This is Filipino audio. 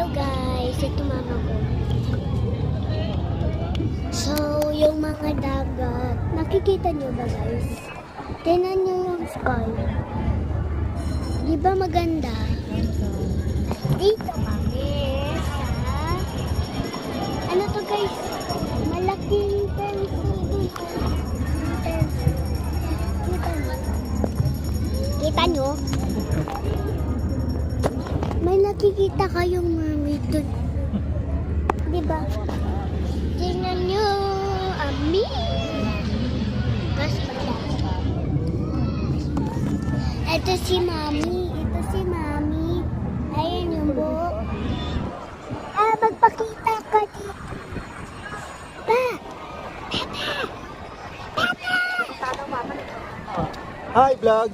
Hello guys, ito mama ko. So, yung mga dagat, nakikita nyo ba guys? Tingnan nyo yung sky. Di ba maganda? Dito kami sa... Ano to guys? Malaking pencil dito. Kita nyo? Kita nyo? May nakikita kayong mermaid dun. Diba? Tingnan nyo. Ami. Mas maganda. Ito si Mami. Ito si Mami. Ayan yung buhok. Magpakita ka dito. Pa! Papa! Papa! Hi, vlog!